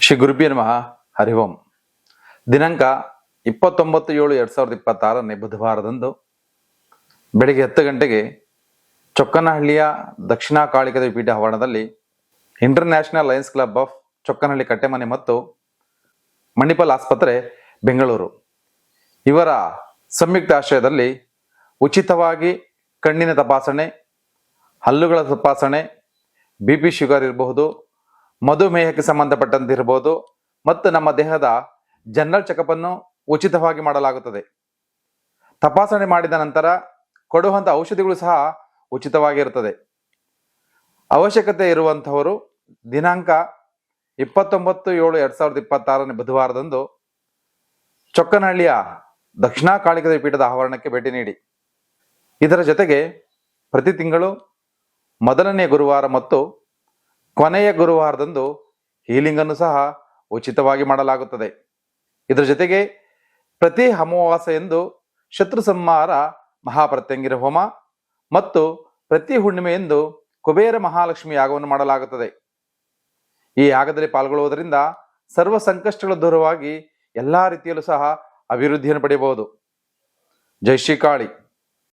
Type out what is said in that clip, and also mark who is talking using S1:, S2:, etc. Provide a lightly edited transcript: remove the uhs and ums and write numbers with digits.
S1: ಶ್ರೀ ಗುರುಭ್ಯೋ ನಮಃ. ಹರಿ ಓಂ. ದಿನಾಂಕ 29/7/2026 ಬುಧವಾರದಂದು ಬೆಳಗ್ಗೆ 10 ಗಂಟೆಗೆ ಚೊಕ್ಕನಹಳ್ಳಿಯ ದಕ್ಷಿಣ ಕಾಳಿಕದ ಪೀಠ ಆವರಣದಲ್ಲಿ international Lions club of Chokkanahalli Kattemane ಮತ್ತು ಮಣಿಪಾಲ್ ಆಸ್ಪತ್ರೆ ಬೆಂಗಳೂರು ಇವರ ಸಂಯುಕ್ತ ಆಶ್ರಯದಲ್ಲಿ ಉಚಿತವಾಗಿ ಕಣ್ಣಿನ ತಪಾಸಣೆ, ಹಲ್ಲುಗಳ ತಪಾಸಣೆ, BP ಶುಗರ್ ಇರಬಹುದು, ಮಧುಮೇಹಕ್ಕೆ ಸಂಬಂಧಪಟ್ಟಂತೆ ಇರಬಹುದು ಮತ್ತು ನಮ್ಮ ದೇಹದ ಜನರಲ್ ಚೆಕಪ್ ಅನ್ನು ಉಚಿತವಾಗಿ ಮಾಡಲಾಗುತ್ತದೆ. ತಪಾಸಣೆ ಮಾಡಿದ ನಂತರ ಕೊಡುವಂಥ ಔಷಧಿಗಳು ಸಹ ಉಚಿತವಾಗಿರುತ್ತದೆ. ಅವಶ್ಯಕತೆ ಇರುವಂಥವರು ದಿನಾಂಕ 29/7/2026 ಬುಧವಾರದಂದು ಚೊಕ್ಕನಹಳ್ಳಿಯ ದಕ್ಷಿಣ ಕಾಳಿಕದ ಪೀಠದ ಆವರಣಕ್ಕೆ ಭೇಟಿ ನೀಡಿ. ಇದರ ಜೊತೆಗೆ ಪ್ರತಿ ತಿಂಗಳು ಮೊದಲನೇ ಗುರುವಾರ ಮತ್ತು ಕೊನೆಯ ಗುರುವಾರದಂದು ಹೀಲಿಂಗ್ ಅನ್ನು ಸಹ ಉಚಿತವಾಗಿ ಮಾಡಲಾಗುತ್ತದೆ. ಇದರ ಜೊತೆಗೆ ಪ್ರತಿ ಅಮಾವಾಸ್ಯೆಯಂದು ಶತ್ರು ಸಂಹಾರ ಮಹಾಪ್ರತ್ಯಂಗಿರ ಹೋಮ ಮತ್ತು ಪ್ರತಿ ಹುಣ್ಣಿಮೆಯಂದು ಕುಬೇರ ಮಹಾಲಕ್ಷ್ಮಿ ಯಾಗವನ್ನು ಮಾಡಲಾಗುತ್ತದೆ. ಈ ಯಾಗದಲ್ಲಿ ಪಾಲ್ಗೊಳ್ಳುವುದರಿಂದ ಸರ್ವ ಸಂಕಷ್ಟಗಳು ದೂರವಾಗಿ ಎಲ್ಲಾ ರೀತಿಯಲ್ಲೂ ಸಹ ಅಭಿವೃದ್ಧಿಯನ್ನು ಪಡೆಯಬಹುದು. ಜೈ ಶ್ರೀ ಕಾಳಿ.